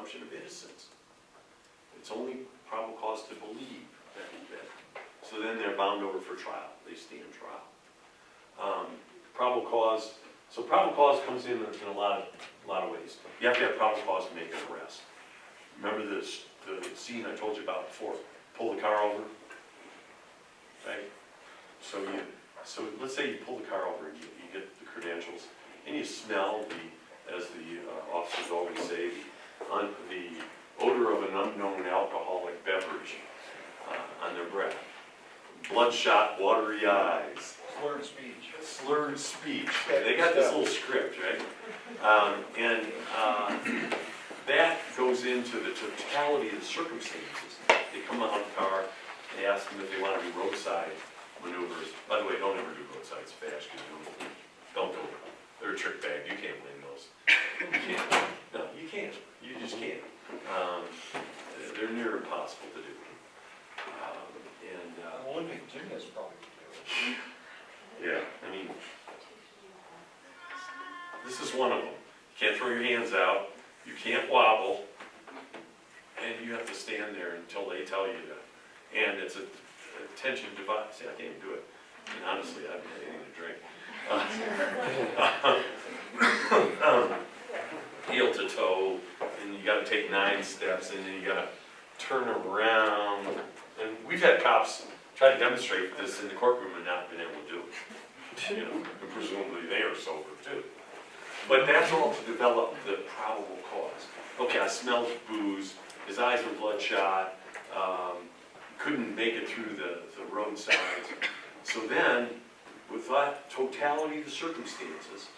presumption of innocence. It's only probable cause to believe that. So then they're bound over for trial. They stand trial. Probable cause. So probable cause comes in a lot of ways. You have to have probable cause to make an arrest. Remember the scene I told you about before? Pull the car over, right? So let's say you pull the car over and you get the credentials, and you smell as the officers always say, the odor of an unknown alcoholic beverage on their breath. Bloodshot, watery eyes. Slurred speech. Slurred speech. They got this little script, right? That goes into the totality of the circumstances. They come out of the car, they ask them if they want to do roadside maneuvers. By the way, don't ever do roadside fast. Don't do it. They're a trick bag. You can't win those. You can't. No, you can't. You just can't. They're near impossible to do. Olympic gymnasts probably could do it. Yeah, I mean, this is one of them. You can't throw your hands out, you can't wobble, and you have to stand there until they tell you to. And it's a attention device. See, I can't even do it. And honestly, I haven't had anything to drink. Heel to toe, and you got to take 9 steps, and then you got to turn around. And we've had cops try to demonstrate this in the courtroom and not been able to do it. You know, and presumably they are sober too. But that's all to develop the probable cause. Okay, I smelled booze, his eyes were bloodshot, couldn't make it through the roadside. So then, with that totality of the circumstances,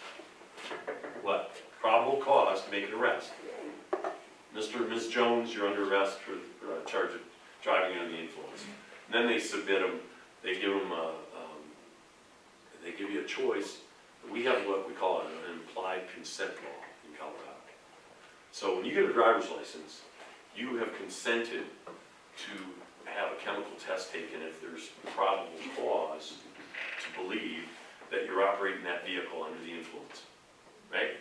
what? Probable cause to make an arrest. Mr. and Ms. Jones, you're under arrest for charge of driving under the influence. And then they submit them, they give them they give you a choice. We have what we call an implied consent law in Colorado. So when you get a driver's license, you have consented to have a chemical test taken if there's probable cause to believe that you're operating that vehicle under the influence, right?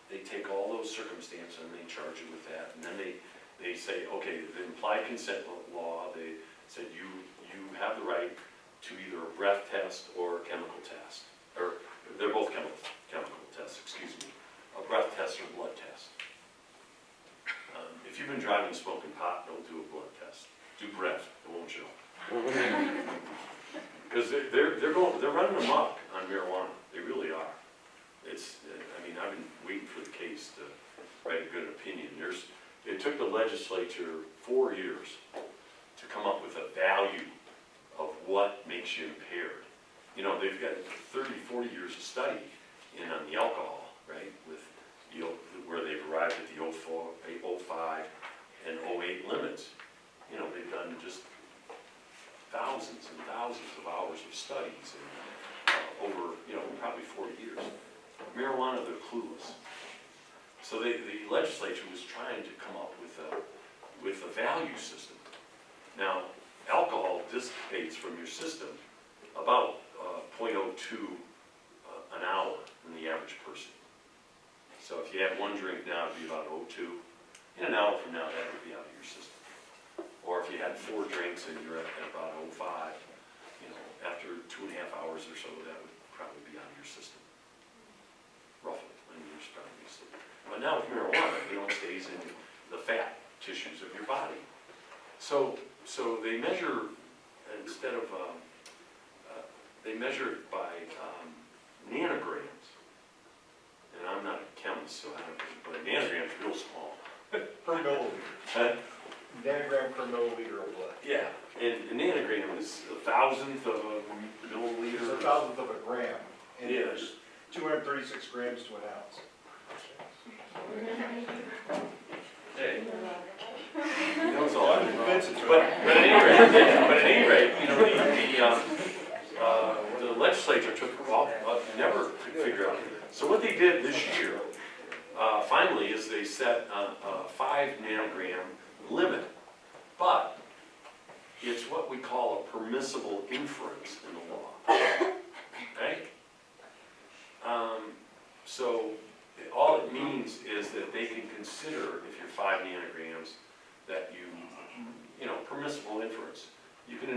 They take all those circumstances and they charge you with that, and then they say, okay, the implied consent law, they said you have the right to either a breath test or a chemical test, or they're both chemical tests, excuse me, a breath test or a blood test. If you've been driving smoking pot, don't do a blood test. Do breath, it won't show. Because they're running amok on marijuana. They really are. I've been waiting for the case to write a good opinion. It took the legislature 4 years to come up with a value of what makes you impaired. You know, they've got 30, 40 years of study on the alcohol, right? With where they've arrived at the 04, 05, and 08 limits. You know, they've done just thousands and thousands of hours of studies and over, probably 40 years. Marijuana, they're clueless. So the legislature was trying to come up with a value system. Now, alcohol dissipates from your system about 0.02 an hour in the average person. So if you had 1 drink now, it'd be about 0.02. In an hour from now, that would be out of your system. Or if you had 4 drinks and you're at about 0.05, after 2.5 hours or so, that would probably be out of your system. Roughly, when you're starting to sleep. But now with marijuana, it stays in the fat tissues of your body. So they measure, instead of, they measure it by nanograms. And I'm not a chemist, so I don't know, but a nanogram is real small. Per milliliter. Nanogram per milliliter of blood. Yeah, and a nanogram is 1,000th of a milliliter. It's 1,000th of a gram. And Yeah. there's 236 grams to an ounce. Hey. He knows all I'm that. convinced it's But at any rate, the legislature took never could figure out. So what they did this year, finally, is they set a 5 nanogram limit, but it's what we call a permissible inference in the law, right? So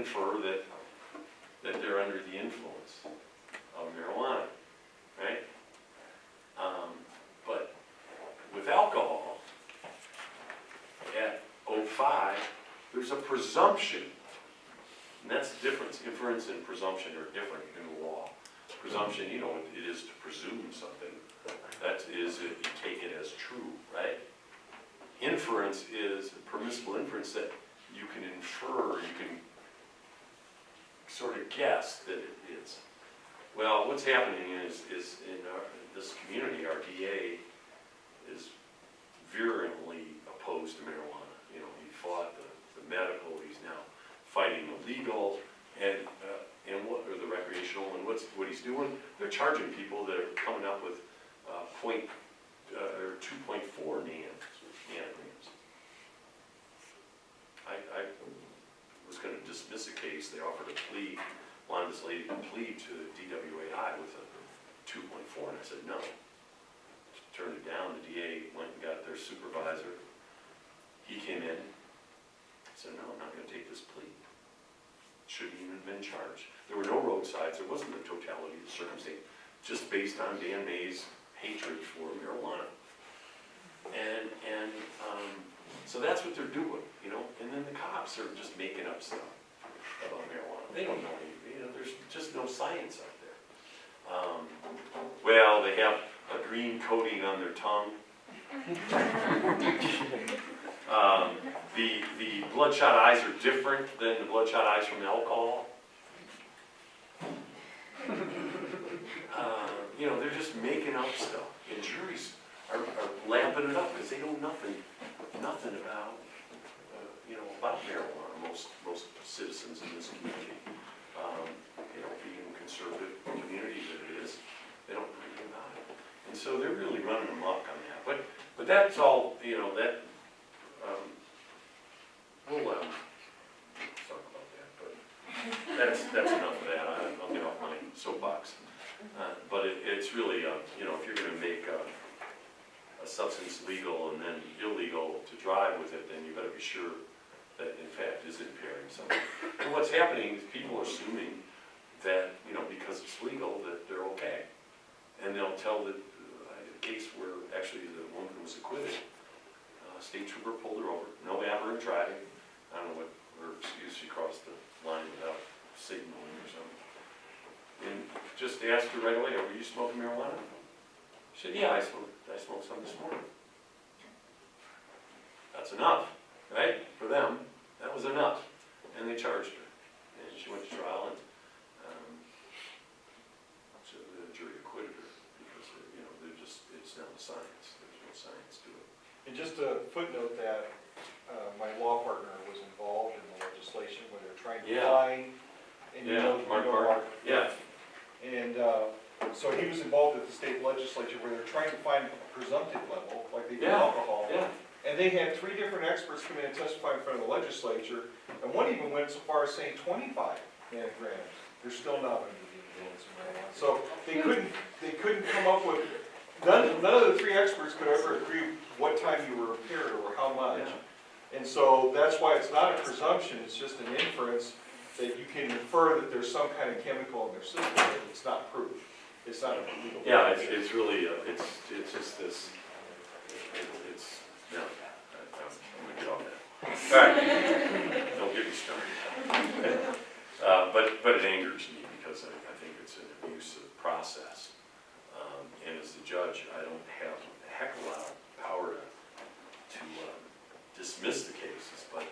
infer that they're under the influence of marijuana, right? But with alcohol, at 05, there's a presumption, and that's the difference. Inference and presumption are different in the law. Presumption, you know, it is to presume something. That is, you take it as true, right? Inference is permissible inference that you can infer, you can sort of guess that it is. Well, what's happening is in this community, our DA is virulently opposed to marijuana. You know, he fought the medical, he's now fighting the legal, and what, or the recreational, and what he's doing, they're charging people that are coming up with 2.4 nanograms. I was going to dismiss a case. They offered a plea, wanted this lady to plead to the DWAI with a 2.4, and I said no. Turned it down. The DA went and got their supervisor. He came in, said no, I'm not going to take this plea. Shouldn't even have been charged. There were no roadsides. There wasn't the totality of the circumstance, just based on Dan May's hatred for marijuana. So that's what they're doing, you know. And then the cops are just making up stuff about marijuana. They don't know anything. You know, there's just no science out there. Well, they have a green coating on their tongue. The bloodshot eyes are different than the bloodshot eyes from alcohol. You know, they're just making up stuff. And juries are lapping it up because they know nothing about, you know, about marijuana. Most citizens in this community, you know, being a conservative community that it is, they don't know anything about it. And so they're really running amok on that. But that's all, you know, that, we'll talk about that, but that's enough of that. I'll get off my soapbox. But it's really, you know, if you're going to make a substance legal and then illegal to drive with it, then you better be sure that in fact is impairing something. And what's happening is people are assuming that, you know, because it's legal that they're okay. And they'll tell that I had a case where actually the woman was acquitted. State trooper pulled her over, no aberrant driving. I don't know what her excuse, she crossed the line without signaling or something. And just asked her right away, were you smoking marijuana? She said, yeah, I smoked some this morning. That's enough, right? For them, that was enough. And they charged her. And she went to trial, and so the jury acquitted her because, you know, it's not a science. There's no science to it. And just a footnote that my law partner was involved in the legislation where they're trying to find. And Mark. Yeah. And so he was involved with the state legislature where they're trying to find a presumptive level, like they do alcohol. Yeah. And they had 3 different experts come in and testify in front of the legislature, and one even went so far as saying 25 nanograms. They're still not under the influence of marijuana. So they couldn't come up with, none of the 3 experts could ever agree what time you were impaired or how much. Yeah. And so that's why it's not a presumption, it's just an inference that you can infer that there's some kind of chemical in their system, but it's not proof. It's not a legal. Yeah, it's really, it's just this, no, I'm gonna get off that. All right, don't get me started. But it angers me because I think it's an abusive process. And as the judge, I don't have a heck of a lot of power to dismiss the cases, but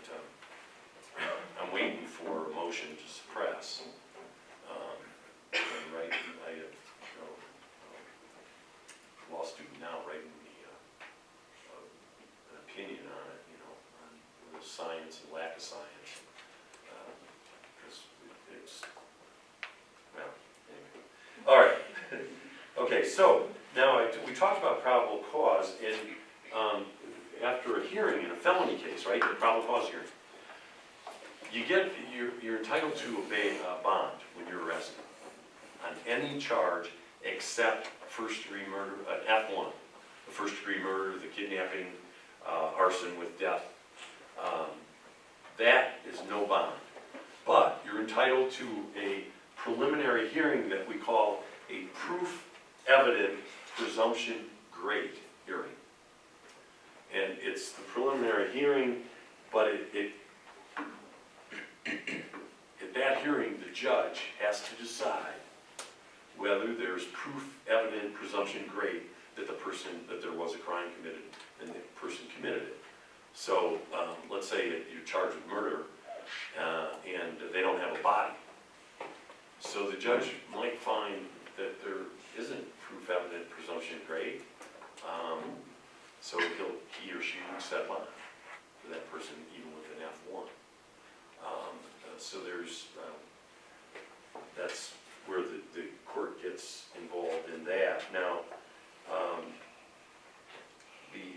I'm waiting for a motion to suppress. And I have a law student now writing me an opinion on it, you know, on the science and lack of science. Because it's, well, anyway. All right. Okay, so now we talked about probable cause, and after a hearing in a felony case, right, the probable cause hearing, you're entitled to obey a bond when you're arrested on any charge except first-degree murder, F1, the first-degree murder, the kidnapping, arson with death. That is no bond. But entitled to a preliminary hearing that we call a proof evident presumption grade hearing. And it's the preliminary hearing, but at that hearing, the judge has to decide whether there's proof evident presumption grade that there was a crime committed and the person committed it. So let's say that you're charged with murder and they don't have a body. So the judge might find that there isn't proof evident presumption grade. So he or she would set bond for that person even with an F1. So that's where the court gets involved in that. Now,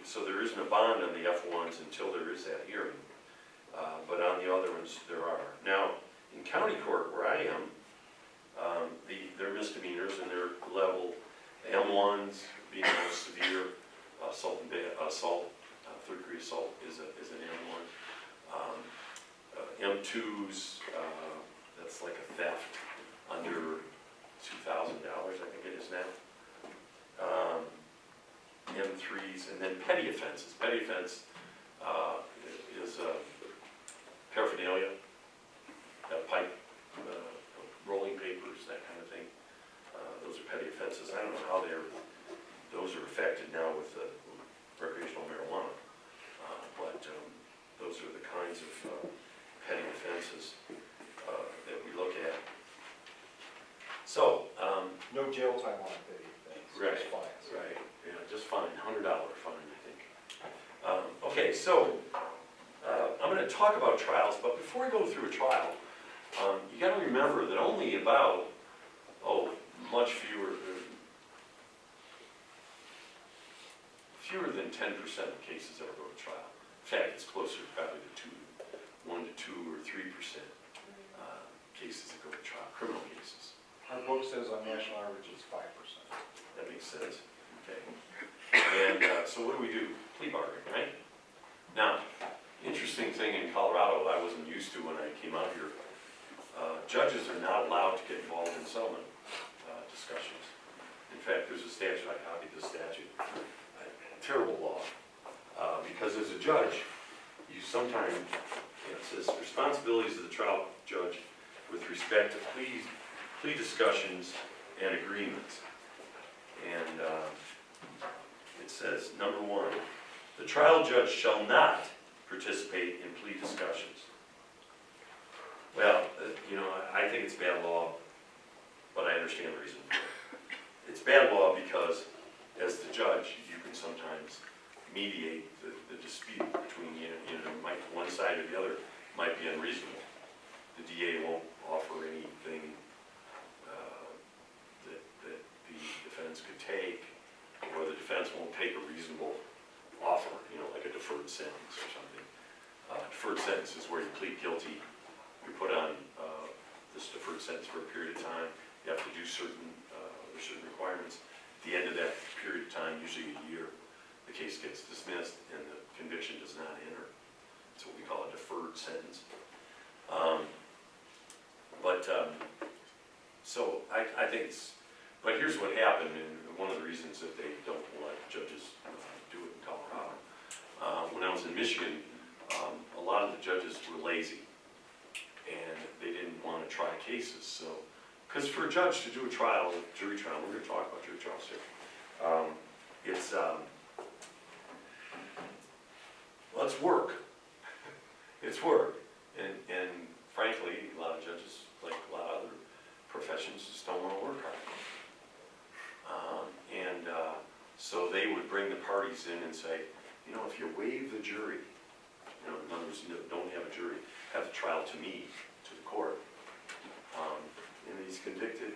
so there isn't a bond on the F1s until there is that hearing, but on the other ones there are. Now, in county court where I am, they're misdemeanors and they're level M1s being the most severe, assault, third degree assault is an M1. M2s, that's like a theft under $2,000, I think it is now. M3s, and then petty offenses. Petty offense is paraphernalia, pipe, rolling papers, that kind of thing. Those are petty offenses. I don't know how those are affected now with the recreational marijuana, but those are the kinds of petty offenses that we look at. So, No jail time on petty offense, right, just fines. Right, yeah, just fine, $100 fine, I think. Okay, so I'm going to talk about trials, but before I go through a trial, you got to remember that only about, much fewer than 10% of cases ever go to trial. In fact, it's closer probably to 1 to 2 or 3% cases that go to trial, criminal cases. Our book says on national average it's 5%. That makes sense. Okay. And so what do? Plea bargain, right? Now, interesting thing in Colorado I wasn't used to when I came out here. Judges are not allowed to get involved in settlement discussions. In fact, there's a statute, I copied this statute, terrible law, because as a judge, you sometimes, it says responsibilities of the trial judge with respect to plea discussions and agreements. And it says, number 1, the trial judge shall not participate in plea discussions. Well, I think it's bad law, but I understand the reason for it. It's bad law because, as the judge, you can sometimes mediate the dispute between one side or the other might be unreasonable. The DA won't offer anything that the defense could take, or the defense won't take a reasonable offer, like a deferred sentence or something. Deferred sentence is where you plead guilty, you put on this deferred sentence for a period of time, you have to do certain requirements. At the end of that period of time, usually a year, the case gets dismissed and the conviction does not enter. That's what we call a deferred sentence. So I think but here's what happened, and one of the reasons that they don't let judges do it in Colorado. When I was in Michigan, a lot of the judges were lazy, and they didn't want to try cases. So, because for a judge to do a trial, jury trial, we're going to talk about jury trials here, it's work. It's work. And frankly, a lot of judges, like a lot of other professions, just don't want to work hard. So they would bring the parties in and say, if you waive the jury, in other words, don't have a jury, have the trial to me, to the court, and he's convicted,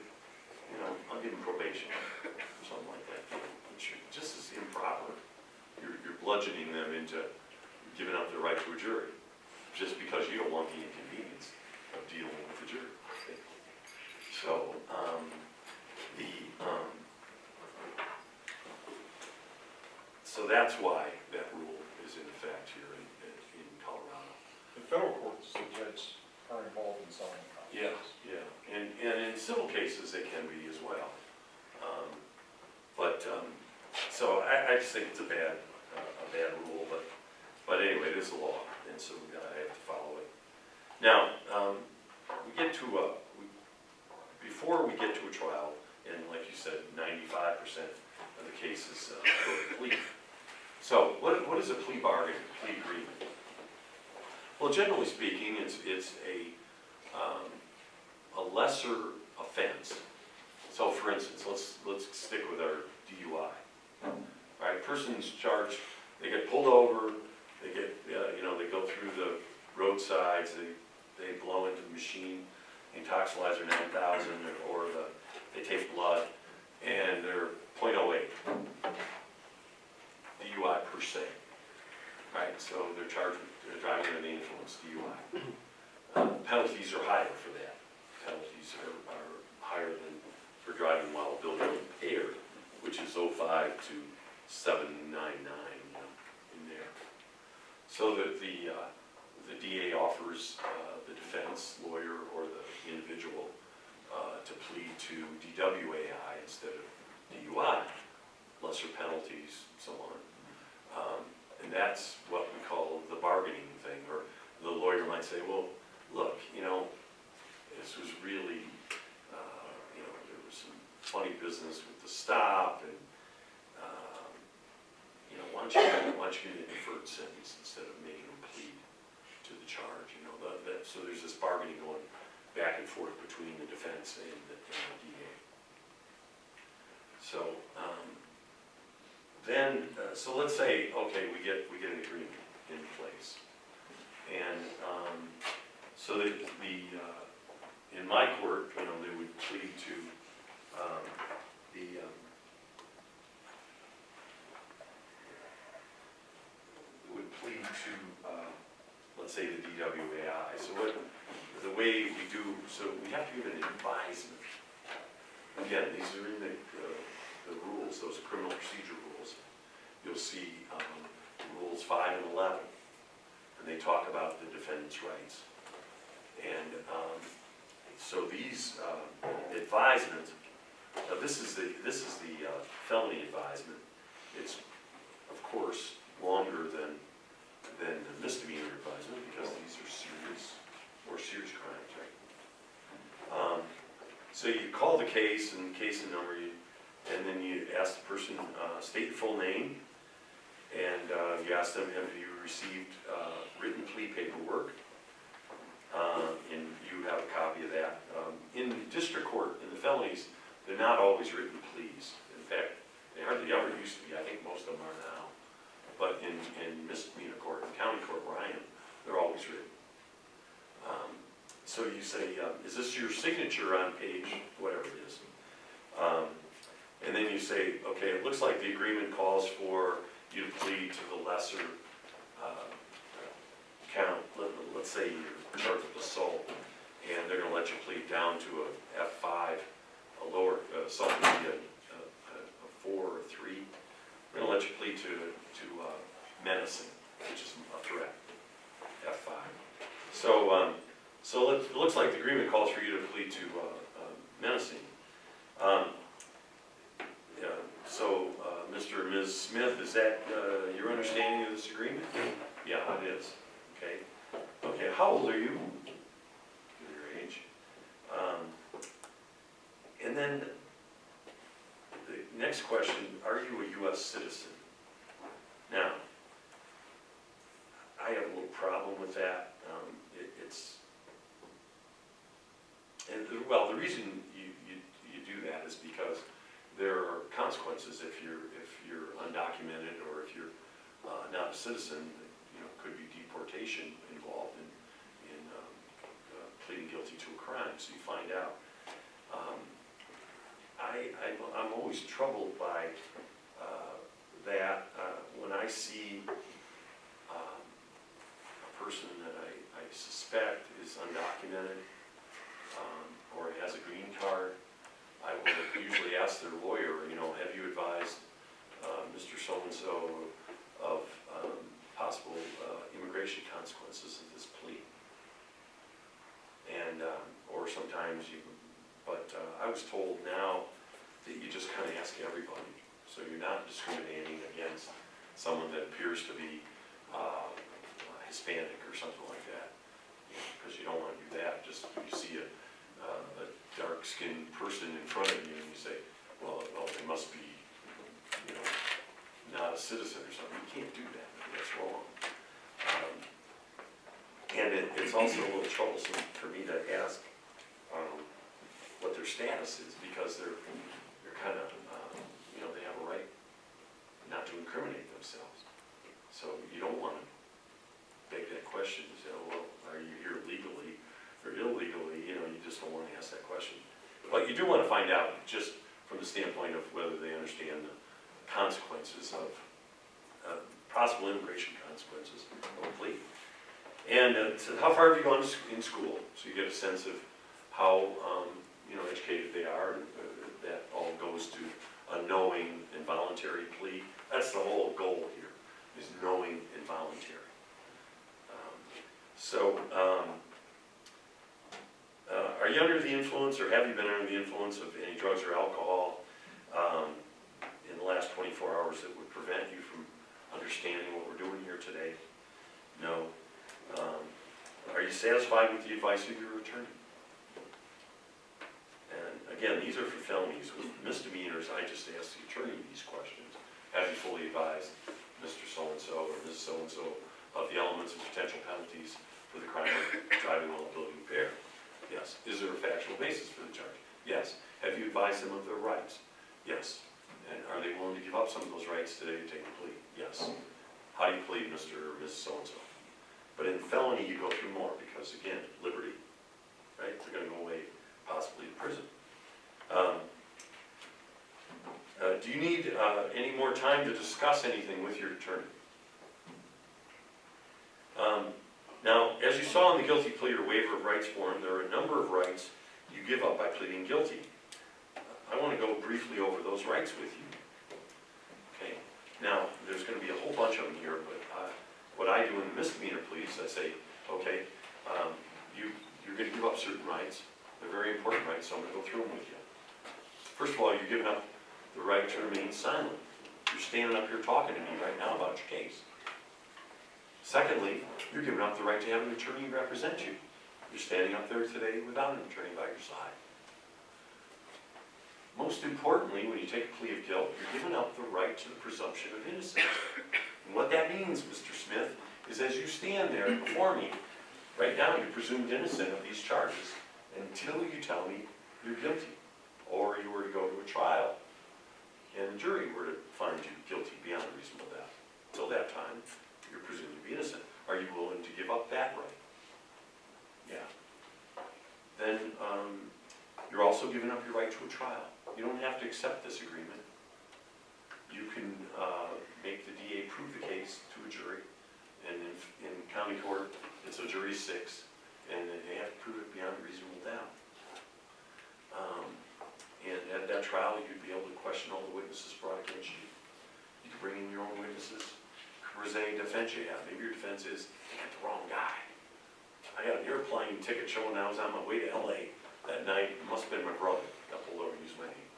I'll give him probation, or something like that. Which just as improper. You're bludgeoning them into giving up their right to a jury, just because you don't want the inconvenience of dealing with the jury. So, so that's why that rule is in effect here in Colorado. In federal courts, the judges are involved in settlement. Yeah, yeah, and in civil cases, they can be as well. So I just think it's a bad rule, but anyway, it is the law, and so I have to follow it. Now, before we get to a trial, and like you said, 95% of the cases go to plea. So what is a plea bargain, plea agreement? Well, generally speaking, it's a lesser offense. So for instance, let's stick with our DUI. All right, person's charged, they get pulled over, they get, they go through the roadsides, they blow into the machine, Intoxilizer 9000, or they take blood, and they're .08 DUI per se. Right, so they're charged with driving under the influence, DUI. Penalties are higher for that. Penalties are higher than for driving while building impaired, which is 05 to 799, in there. So that the DA offers the defense lawyer or the individual to plead to DWAI instead of DUI, lesser penalties, so on. And that's what we call the bargaining thing, or the lawyer might say, well, look, this was really, there was some funny business with the stop, and, why don't you get an inferred sentence instead of making them plead to the charge, so there's this bargaining going back and forth between the defense and the DA. So, so let's say, okay, we get an agreement in place, and so in my court, they would plead to let's say the DWAI. So the way we do, so we have to give an advisement. Again, these are in the rules, those criminal procedure rules. You'll see rules 5 and 11, and they talk about the defendant's rights. And so these advisements, this is the felony advisement. It's of course longer than the misdemeanor advisement because these are serious crimes, right? So you call the case and case number, and then you ask the person state your full name, and you ask them, have you received written plea paperwork? And you have a copy of that. In district court, in the felonies, they're not always written pleas. In fact, they hardly ever used to be. I think most of them are now. But in misdemeanor court, in county court where I am, they're always written. So you say, is this your signature on page, whatever it is? And then you say, okay, it looks like the agreement calls for you to plead to the lesser count. Let's say you're charged with assault, and they're going to let you plead down to a F5, a lower, something like a 4 or 3. We're going to let you plead to menacing, which is a threat, F5. So it looks like the agreement calls for you to plead to menacing. Mr. and Ms. Smith, is that your understanding of this agreement? Yeah, it is. Okay, how old are you? Your age. And then the next question, are you a U.S. citizen? Now, I have a little problem with that. The reason you do that is because there are consequences if you're undocumented or if you're not a citizen. Could be deportation involved in pleading guilty to a crime. So you find out. I'm always troubled by that when I see a person that I suspect is undocumented or has a green card, I will usually ask their lawyer, have you advised Mr. So-and-so of possible immigration consequences of this plea? and, or sometimes you, but I was told now that you just kind of ask everybody. So you're not discriminating against someone that appears to be Hispanic or something like that, because you don't want to do that. Just you see a dark-skinned person in front of you and you say, well, they must be, you know, not a citizen or something. You can't do that. That's wrong. And it's also a little troublesome for me to ask what their status is, because they're kind of, you know, they have a right not to incriminate themselves. So you don't want to beg that question. You say, oh, well, are you here legally or illegally? You know, you just don't want to ask that question. But you do want to find out, just from the standpoint of whether they understand the consequences of possible immigration consequences of a plea. And so how far have you gone in school? So you get a sense of how you know, educated they are, and that all goes to a knowing and voluntary plea. That's the whole goal here, is knowing and voluntary. Are you under the influence, or have you been under the influence of any drugs or alcohol in the last 24 hours that would prevent you from understanding what we're doing here today? No. Are you satisfied with the advice of your attorney? And again, these are for felonies. With misdemeanors, I just ask the attorney these questions. Have you fully advised Mr. So-and-so or Ms. So-and-so of the elements and potential penalties for the crime of driving while ability impaired? Yes. Is there a factual basis for the charge? Yes. Have you advised them of their rights? Yes. And are they willing to give up some of those rights today to take a plea? Yes. How do you plead, Mr. or Ms. So-and-so? But in felony, you go through more because, again, liberty, right? They're going to go away, possibly to prison. Do you need any more time to discuss anything with your attorney? Now, as you saw in the guilty plea or waiver of rights form, there are a number of rights you give up by pleading guilty. I want to go briefly over those rights with you. Okay. Now, there's going to be a whole bunch of them here, but what I do in the misdemeanor pleas, I say, okay, you're going to give up certain rights. They're very important rights, so I'm going to go through them with you. First of all, you're giving up the right to remain silent. You're standing up here talking to me right now about your case. Secondly, you're giving up the right to have an attorney represent you. You're standing up there today without an attorney by your side. Most importantly, when you take a plea of guilt, you're giving up the right to the presumption of innocence. And what that means, Mr. Smith, is as you stand there before me, right now you're presumed innocent of these charges until you tell me you're guilty, or you were to go to a trial and the jury were to find you guilty beyond a reasonable doubt. Until that time, you're presumed to be innocent. Are you willing to give up that right? Yeah. Then you're also giving up your right to a trial. You don't have to accept this agreement. You can make the DA prove the case to a jury, and in county court, it's a jury 6, and they have to prove it beyond a reasonable doubt. And at that trial, you'd be able to question all the witnesses brought against you. You could bring in your own witnesses. Where's any defense you have? Maybe your defense is, I got the wrong guy. I got an airplane ticket showing I was on my way to LA that night. It must have been my brother. Got pulled over and used my name.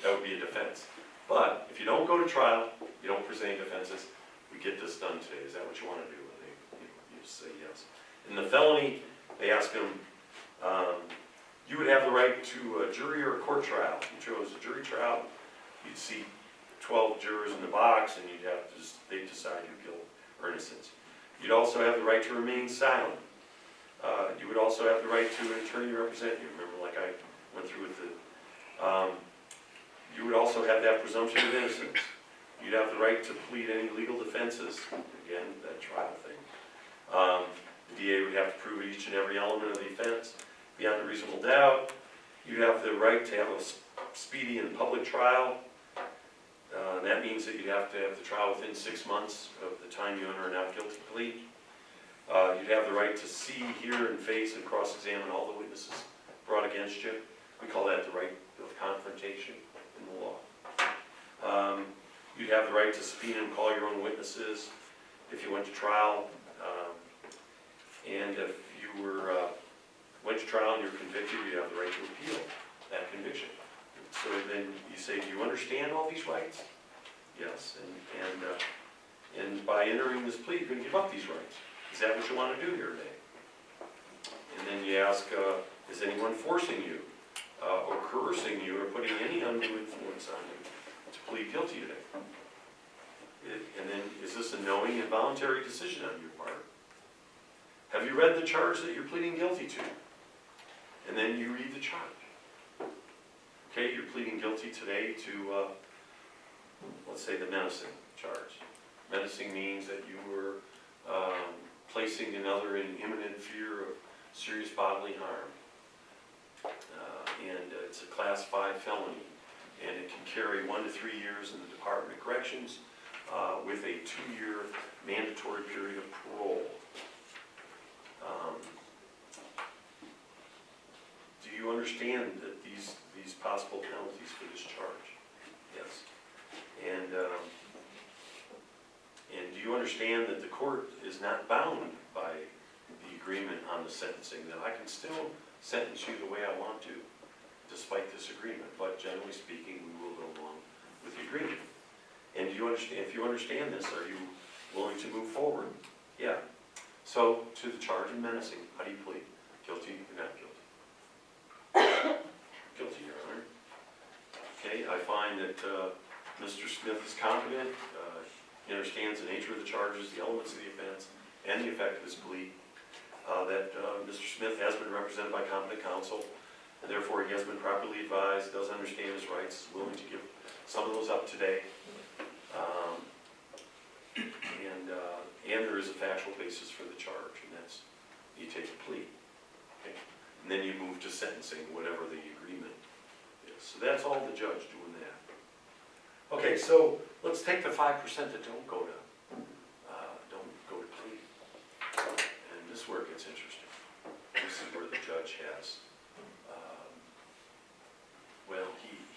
That would be a defense. But if you don't go to trial, you don't present any defenses, we get this done today. Is that what you want to do? And you say yes. In the felony, they ask them, you would have the right to a jury or a court trial. If you chose a jury trial, you'd see 12 jurors in the box, and you'd have to, they'd decide your guilt or innocence. You'd also have the right to remain silent. You would also have the right to an attorney to represent you. Remember, like I went through with the, you would also have that presumption of innocence. You'd have the right to plead any legal defenses. Again, that trial thing. The DA would have to prove each and every element of the offense beyond a reasonable doubt. You'd have the right to have a speedy and public trial. That means that you'd have to have the trial within 6 months of the time you enter a not guilty plea. You'd have the right to see, hear, and face and cross-examine all the witnesses brought against you. We call that the right of confrontation in the law. You'd have the right to subpoena and call your own witnesses if you went to trial. And if you were, went to trial and you're convicted, you have the right to appeal that conviction. So then you say, do you understand all these rights? Yes, and by entering this plea, you're gonna give up these rights. Is that what you wanna do here today? And then you ask, is anyone forcing you, or coercing you, or putting any undue influence on you to plead guilty today? And then, is this a knowing and voluntary decision on your part? Have you read the charge that you're pleading guilty to? And then you read the charge. Okay, you're pleading guilty today to, let's say, the menacing charge. Menacing means that you were placing another in imminent fear of serious bodily harm. And it's a Class 5 felony, and it can carry 1 to 3 years in the Department of Corrections with a 2-year mandatory period of parole. Do you understand that these possible penalties for this charge? Yes. And do you understand that the court is not bound by the agreement on the sentencing, that I can still sentence you the way I want to, despite this agreement, but generally speaking, we will go along with the agreement? And do you understand, if you understand this, are you willing to move forward? Yeah. So, to the charge of menacing, how do you plead? Guilty or not guilty? Guilty, Your Honor. Okay, I find that Mr. Smith is competent, he understands the nature of the charges, the elements of the offense, and the effect of his plea, that Mr. Smith has been represented by competent counsel, and therefore he has been properly advised, does understand his rights, is willing to give some of those up today. And there is a factual basis for the charge, and that's, you take a plea. Okay? And then you move to sentencing, whatever the agreement is. So that's all the judge doing that. Okay, so let's take the 5% that don't go to plea. And this is where it gets interesting. This is where the judge has, well,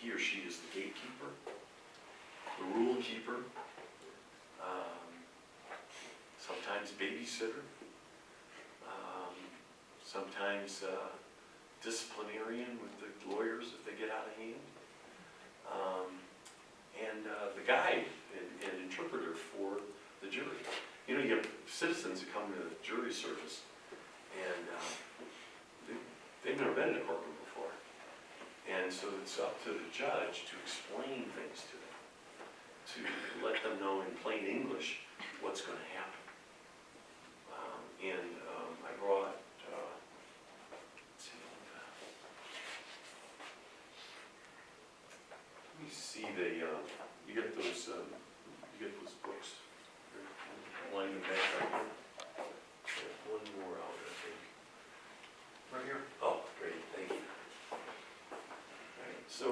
he or she is the gatekeeper, the rule keeper, sometimes babysitter, sometimes disciplinarian with the lawyers if they get out of hand, and the guide and interpreter for the jury. You know, you have citizens who come to jury service, and they've never been in a courtroom before. And so it's up to the judge to explain things to them, to let them know in plain English what's going to happen. I brought, let's see, let me see you get those books. Line them back right here. One more out, I think. Right here. Oh, great, thank you. All right, so,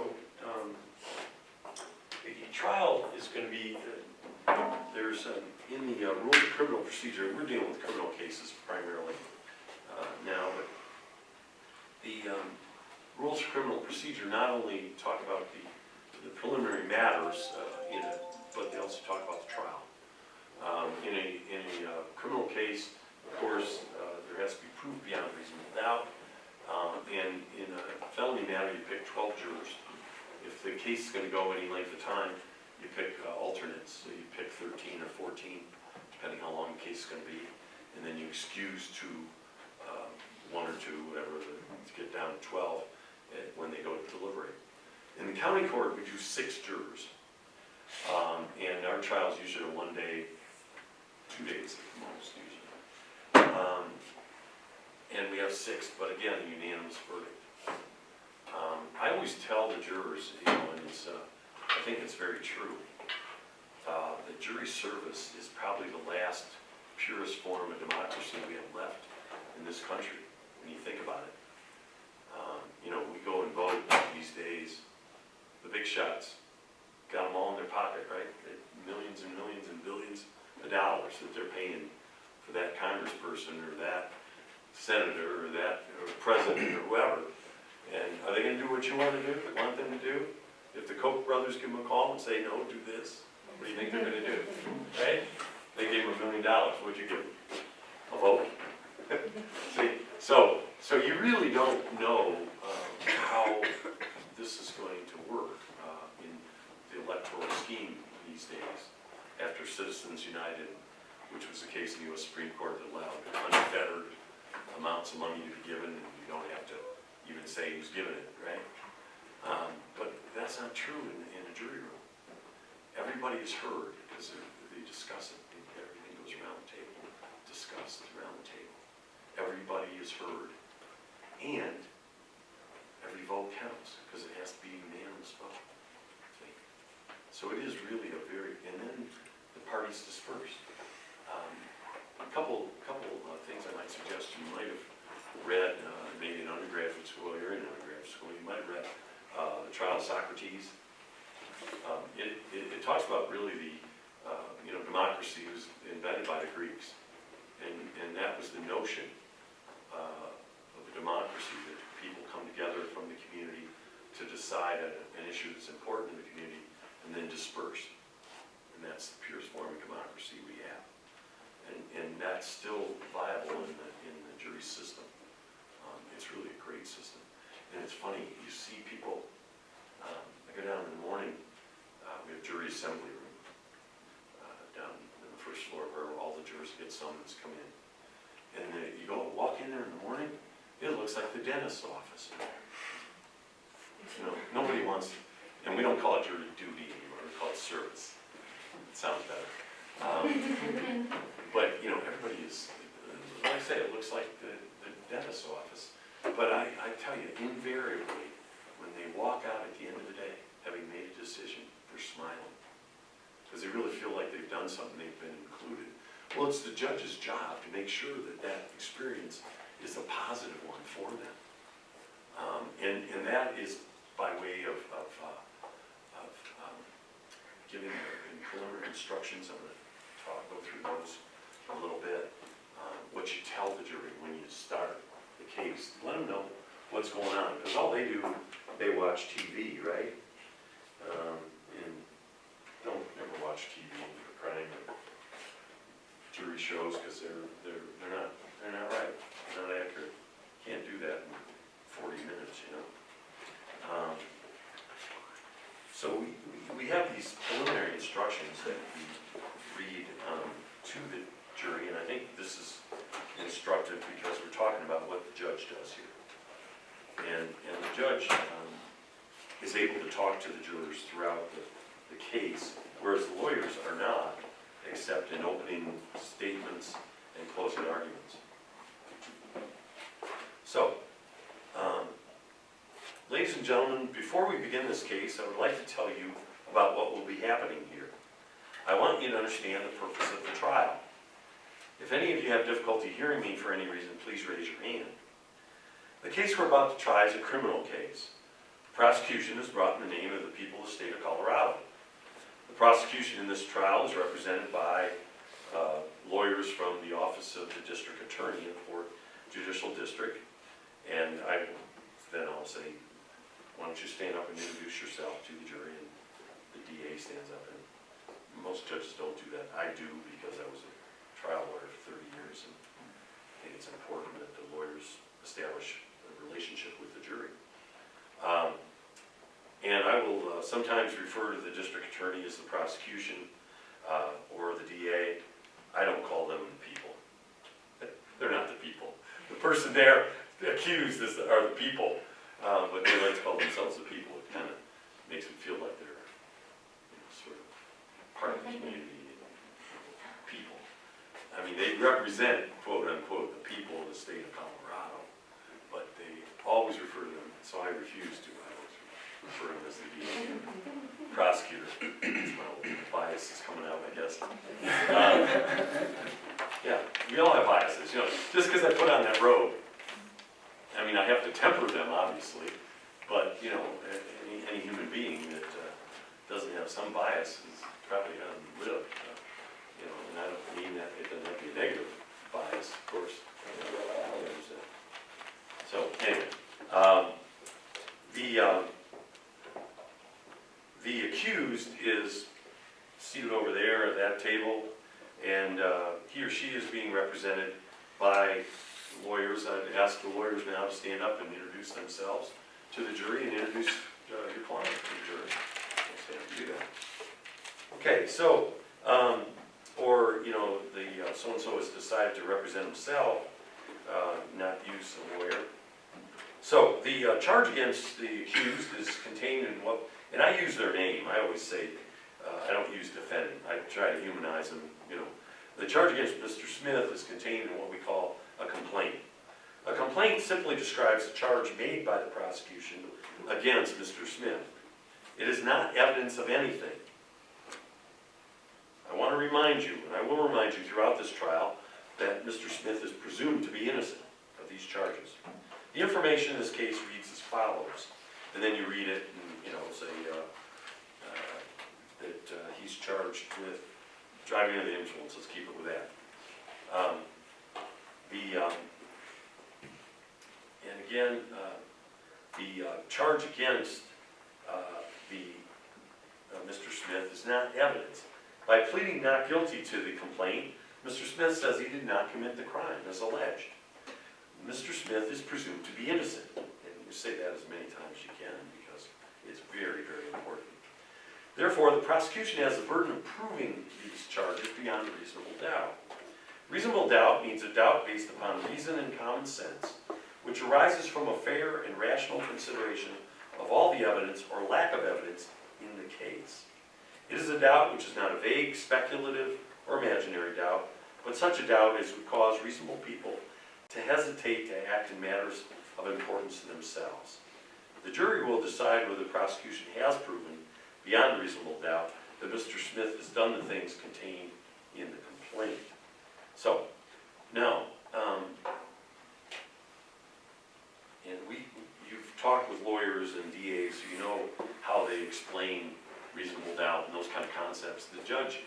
the trial is going to be, there's, in the rules of criminal procedure, we're dealing with criminal cases primarily now, but the rules of criminal procedure not only talk about the preliminary matters in it, but they also talk about the trial. In a criminal case, of course, there has to be proof beyond reasonable doubt, and in a felony matter, you pick 12 jurors. If the case is going to go any length of time, you pick alternates, so you pick 13 or 14, depending how long the case is going to be, and then you excuse 2, 1 or 2, whatever, to get down to 12 when they go to deliberate. In the county court, we do 6 jurors, and our trials usually are 1 day, 2 days at the most, usually. And we have 6, but again, unanimous verdict. I always tell the jurors, you know, and it's, I think it's very true, that jury service is probably the last purest form of democracy we have left in this country, when you think about it. You know, we go and vote these days, the big shots, got them all in their pocket, right? Millions and millions and billions of dollars that they're paying for that congressperson or that senator or that president or whoever. And are they going to do what you want to do, want them to do? If the Koch brothers give them a call and say, no, do this, what do you think they're going to do? Right? They gave them $1 million, what'd you give them? A vote. See, so So you really don't know how this is going to work in the electoral scheme these days. After Citizens United, which was the case in the U.S. Supreme Court that allowed unfettered amounts of money to be given, and you don't have to even say who's giving it, right? But that's not true in a jury room. Everybody is heard because they discuss it. Everything goes around the table, discussed around the table. Everybody is heard, and every vote counts because it has to be a unanimous vote. See? So it is really a very, and then the parties dispersed. A couple things I might suggest. You might have read, maybe in undergraduate school, you're in undergraduate school, you might have read The Trial of Socrates. It talks about really the, democracy was invented by the Greeks. And that was the notion of a democracy, that people come together from the community to decide an issue that's important in the community and then disperse. And that's the purest form of democracy we have. And that's still viable in the jury system. It's really a great system. And it's funny, you see people, I go down in the morning, we have jury assembly room down in the first floor where all the jurors get summons come in. And you walk in there in the morning, it looks like the dentist's office in there. Nobody wants, and we don't call it jury duty anymore, we call it service. It sounds better. But, everybody is, like I say, it looks like the dentist's office. But I tell you, invariably, when they walk out at the end of the day, having made a decision, they're smiling. Because they really feel like they've done something, they've been included. Well, it's the judge's job to make sure that experience is a positive one for them. And that is by way of giving preliminary instructions. I'm going to go through those a little bit. What you tell the jury when you start the case, let them know what's going on. Because all they do, they watch TV, right? And don't ever watch TV for crying or jury shows, because they're not right, they're not accurate. Can't do that in 40 minutes, So we have these preliminary instructions that we read to the jury, and I think this is instructive because we're talking about what the judge does here. And the judge is able to talk to the jurors throughout the case, whereas the lawyers are not, except in opening statements and closing arguments. So, ladies and gentlemen, before we begin this case, I would like to tell you about what will be happening here. I want you to understand the purpose of the trial. If any of you have difficulty hearing me for any reason, please raise your hand. The case we're about to try is a criminal case. The prosecution is brought in the name of the people of the state of Colorado. The prosecution in this trial is represented by lawyers from the Office of the District Attorney in the 4th Judicial District. And then I'll say, why don't you stand up and introduce yourself to the jury, and the DA stands up. And most judges don't do that. I do, because I was a trial lawyer for 30 years, and I think it's important that the lawyers establish a relationship with the jury. And I will sometimes refer to the district attorney as the prosecution or the DA. I don't call them the people. They're not the people. The person there accused are the people, but they like to call themselves the people. It kind of makes them feel like they're sort of part of the community. People. I mean, they represent, quote unquote, the people of the state of Colorado, but they always refer to them, so I refuse to. I always refer to them as the DA. Prosecutor. My old bias is coming out, I guess. Yeah, we all have biases. Just because I put on that robe, I mean, I have to temper them, obviously, but, any human being that doesn't have some bias is probably unlived. And I don't mean that it doesn't have to be a negative bias, of course. So, anyway, the accused is seated over there at that table, and he or she is being represented by lawyers lawyers, I'd ask the lawyers now to stand up and introduce themselves to the jury and introduce your client to the jury. Stand up and do that. Okay, so, or, you know, the so-and-so has decided to represent himself, not use a lawyer. So the charge against the accused is contained in what, and I use their name, I always say, I don't use defendant, I try to humanize them, you know. The charge against Mr. Smith is contained in what we call a complaint. A complaint simply describes a charge made by the prosecution against Mr. Smith. It is not evidence of anything. I want to remind you, and I will remind you throughout this trial, that Mr. Smith is presumed to be innocent of these charges. The information in this case reads as follows, and then you read it and, you know, say that he's charged with driving under the influence. Let's keep it with that. And again, the charge against Mr. Smith is not evidence. By pleading not guilty to the complaint, Mr. Smith says he did not commit the crime as alleged. Mr. Smith is presumed to be innocent, and you say that as many times as you can because it's very, very important. Therefore, the prosecution has the burden of proving these charges beyond a reasonable doubt. Reasonable doubt means a doubt based upon reason and common sense, which arises from a fair and rational consideration of all the evidence or lack of evidence in the case. It is a doubt which is not a vague, speculative, or imaginary doubt, but such a doubt as would cause reasonable people to hesitate to act in matters of importance to themselves. The jury will decide whether the prosecution has proven, beyond reasonable doubt, that Mr. Smith has done the things contained in the complaint. So, now, and you've talked with lawyers and DAs, so you know how they explain reasonable doubt and those kind of concepts. The judge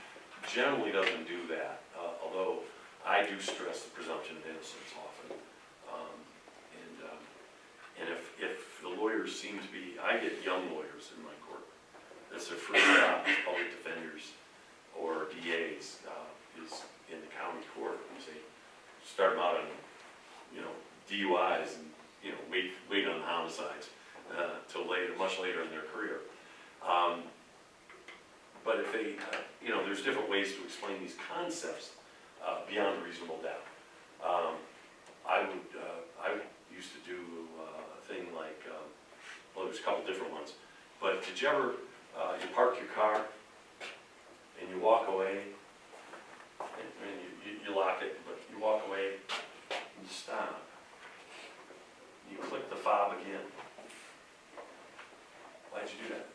generally doesn't do that, although I do stress the presumption of innocence often. And if the lawyers seem to be, I get young lawyers in my court. That's their first job as public defenders or DAs is in the county court. Say, start them out on, you know, DUIs and, you know, wait on homicides till later, much later in their career. But if they, you know, there's different ways to explain these concepts beyond a reasonable doubt. I used to do a thing like, well, there's a couple different ones, but did you ever, you park your car and you walk away, and you lock it, but you walk away and you stop. You click the fob again. Why'd you do that?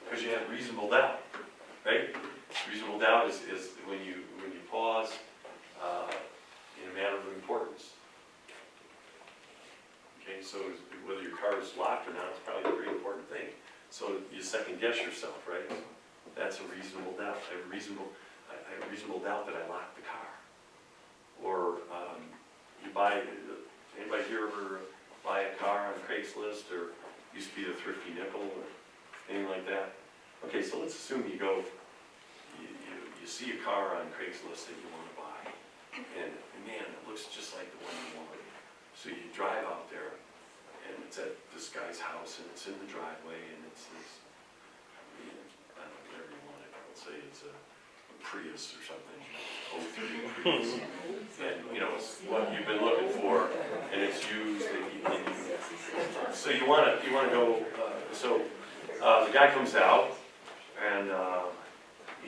Because you had reasonable doubt, right? Reasonable doubt is when you pause in a matter of importance. Okay, so whether your car is locked or not, it's probably a pretty important thing. So you second guess yourself, right? That's a reasonable doubt. I have a reasonable doubt that I locked the car. Or you buy, anybody here ever buy a car on Craigslist, or used to be the Thrifty Nickel or anything like that? Okay, so let's assume you go, you see a car on Craigslist that you want to buy, and man, it looks just like the one you want. So you drive out there, and it's at this guy's house, and it's in the driveway, and it's I don't know, whatever you want it. Let's say it's a Prius or something, 03 Prius, and you know it's what you've been looking for, and it's used, so you want to go. So the guy comes out, and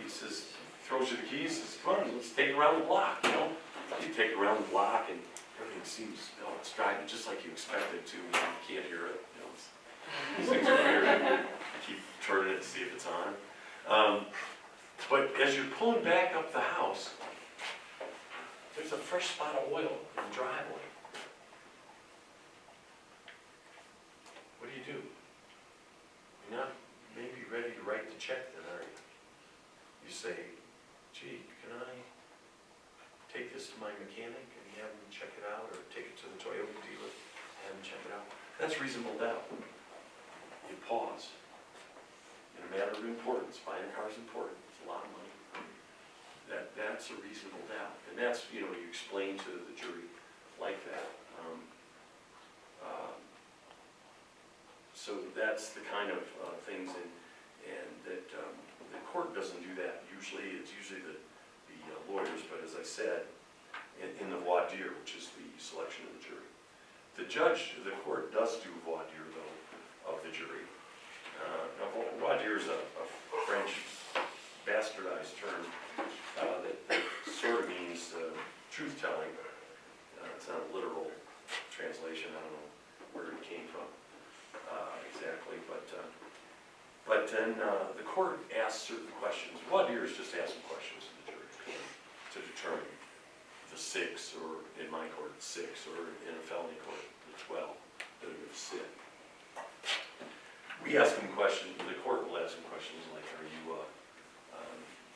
he says, throws you the keys, says, "Come on, let's take it around the block." You know, you take it around the block, and everything seems, oh, it's driving just like you expect it to. You can't hear it. You know, these things are weird. You keep turning it to see if it's on. But as you're pulling back up the house, there's a fresh spot of oil in the driveway. What do? You're not maybe ready to write the check then, are you? You say, gee, can I take this to my mechanic and have him check it out, or take it to the Toyota dealer, have him check it out? That's reasonable doubt. You pause. In a matter of importance, buying a car is important. It's a lot of money. That's a reasonable doubt. And that's, you know, you explain to the jury like that. So that's the kind of things, and that the court doesn't do that usually. It's usually the lawyers, but as I said, in the voir dire, which is the selection of the jury. The court does do voir dire, though, of the jury. Now, voir dire is a French bastardized term that sort of means truth-telling. It's not a literal translation. I don't know where it came from exactly, but then the court asks certain questions. Voir dire is just asking questions of the jury to determine the 6, or in my court, 6, or in a felony court, the 12 that are going to sit. We ask them questions, the court will ask them questions like, are you,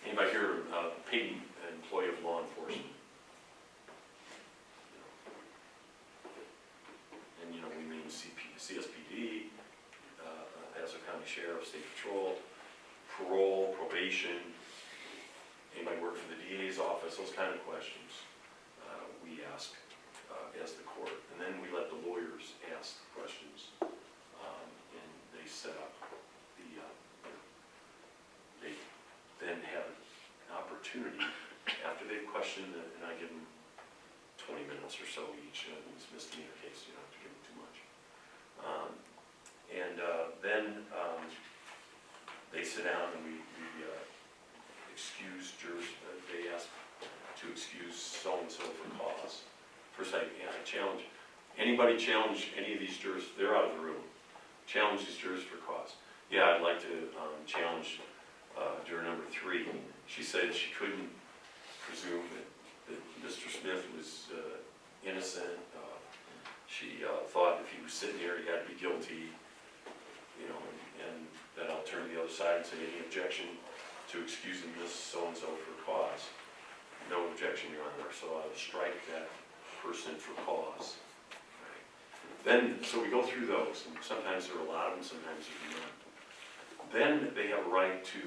anybody here paid employee of law enforcement? And we mean CSPD, Nassau County Sheriff, State Patrol, parole, probation, anybody work for the DA's office, those kind of questions we ask as the court. And then we let the lawyers ask questions, and they set up they then have an opportunity after they've questioned, and I give them 20 minutes or so each. In this misdemeanor case, you don't have to give them too much. Then they sit down and we excuse jurors. They ask to excuse so-and-so for cause. First, I challenge, anybody challenge any of these jurors, they're out of the room. Challenge these jurors for cause. Yeah, I'd like to challenge juror number 3. She said she couldn't presume that Mr. Smith was innocent. She thought if he was sitting here, he had to be guilty, and then I'll turn to the other side and say, any objection to excusing this so-and-so for cause? No objection, Your Honor, so I'll strike that person for cause. Right. Then, so we go through those, and sometimes there are a lot of them, sometimes there are none. Then they have a right to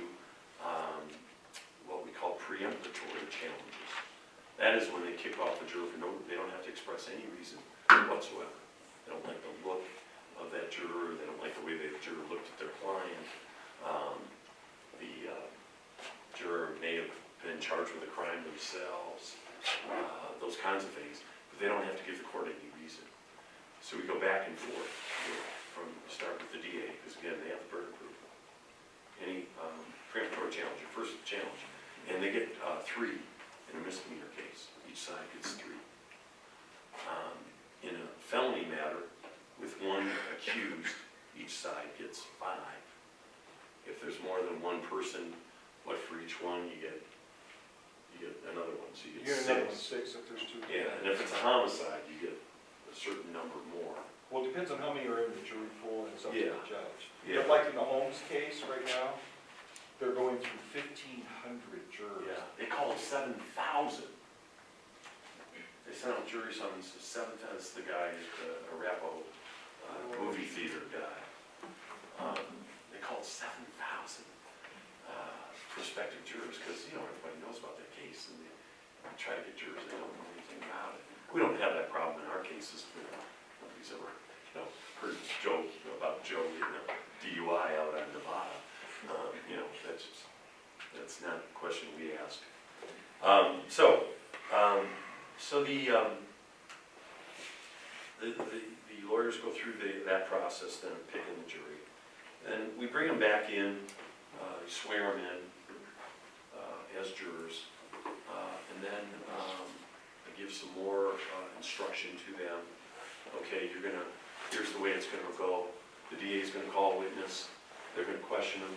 what we call preemptory challenges. That is when they kick off the juror for they don't have to express any reason whatsoever. They don't like the look of that juror, they don't like the way that juror looked at their client. The juror may have been charged with a crime themselves, those kinds of things, but they don't have to give the court any reason. So we go back and forth from start with the DA, because again, they have the burden of proof. Any preemptory challenge, your first challenge, and they get 3 in a misdemeanor case. Each side gets 3. In a felony matter, with 1 accused, each side gets 5. If there's more than 1 person, for each one, you get another one, so you get 6. Another one, 6 if there's 2. Yeah, and if it's a homicide, you get a certain number more. Well, it depends on how many are in the jury pool, and it's up to the judge. Yeah. But like in the Holmes case right now, they're going through 1,500 jurors. Yeah, they call it 7,000. They sent out jury summons to 7,000. That's the guy at the Arapaho movie theater guy. They call it 7,000 prospective jurors, because everybody knows about that case, and they try to get jurors that don't know anything about it. We don't have that problem in our cases, but nobody's ever heard about Joe getting a DUI out on Nevada. That's not a question we ask. So the lawyers go through that process, then picking the jury. Then we bring them back in, swear them in as jurors, and then I give some more instruction to them. Okay, here's the way it's going to go. The DA is going to call a witness. They're going to question them.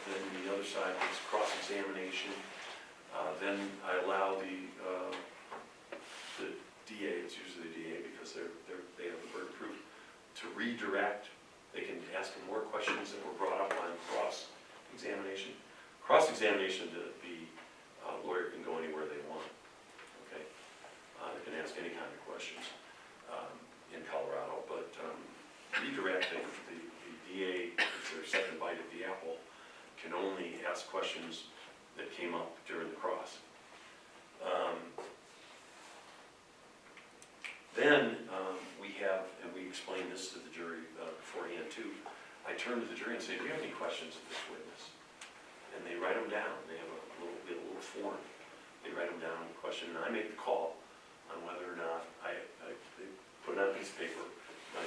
Then the other side gets cross-examination. Then I allow the DA, it's usually the DA because they have the burden of proof, to redirect. They can ask them more questions that were brought up on cross-examination. Cross-examination, the lawyer can go anywhere they want. Okay, they can ask any kind of questions in Colorado, but redirect, the DA, it's their second bite at the apple, can only ask questions that came up during the cross. Then we explain this to the jury beforehand. turn to the jury and say, do you have any questions of this witness? And they write them down. They have a little form. They write them down, question, and I make the call on whether or not they put it on a piece of paper. My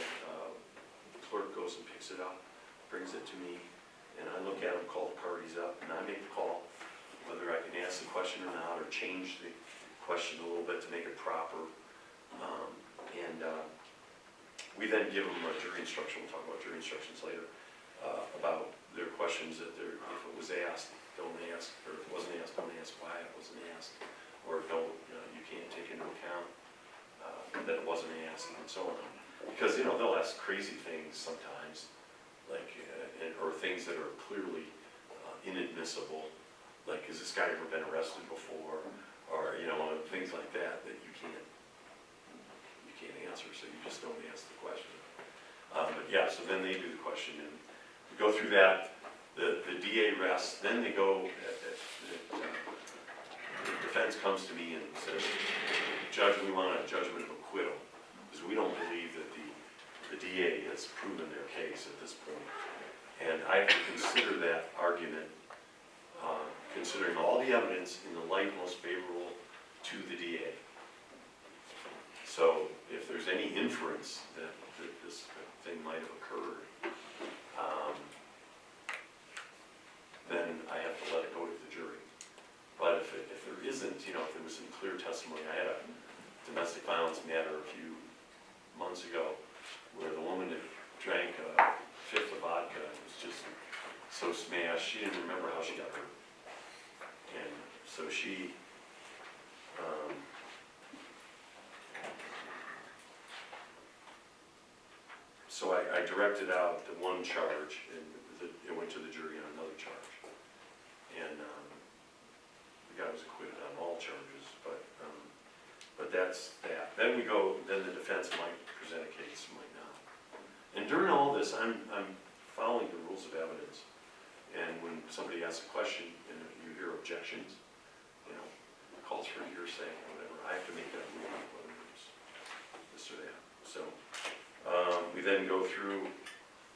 clerk goes and picks it up, brings it to me, and I look at them, call the parties up, and I make the call whether I can ask the question or not, or change the question a little bit to make it proper. We then give them a jury instruction. We'll talk about jury instructions later, about their questions that if it was asked, don't ask, or if it wasn't asked, don't ask why it wasn't asked, or don't, you can't take into account that it wasn't asked, and so on. Because, they'll ask crazy things sometimes, like, or things that are clearly inadmissible, like, has this guy ever been arrested before, or, things like that you can't answer, so you just don't ask the question. But yeah, so then they do the question, and we go through that. The DA rests, then they go, the defense comes to me and says, Judge, we want a judgment of acquittal, because we don't believe that the DA has proven their case at this point. And I have to consider that argument, considering all the evidence in the light most favorable to the DA. So if there's any inference that this thing might have occurred, then I have to let it go to the jury. But if there isn't, if there was some clear testimony, I had a domestic violence matter a few months ago where the woman that drank a fifth of vodka was just so smashed, she didn't remember how she got hurt. And so she, so I directed out the one charge, and it went to the jury on another charge. And the guy was acquitted on all charges, but that's that. Then the defense might present a case, might not. And during all this, I'm following the rules of evidence. And when somebody asks a question and you hear objections, calls for hearsay or whatever, I have to make that ruling, whether it's this or that. So we then go through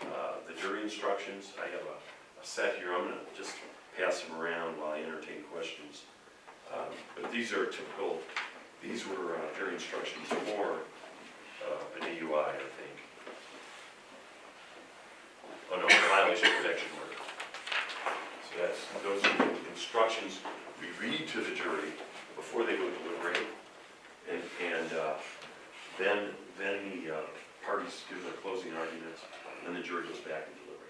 the jury instructions. I have a set here. I'm going to just pass them around while I entertain questions. But these are typical. These were jury instructions for an AUI, I think. Oh no, violation of protection order. So those are the instructions we read to the jury before they go deliberate, and then the parties give their closing arguments, and then the jury goes back and deliberates.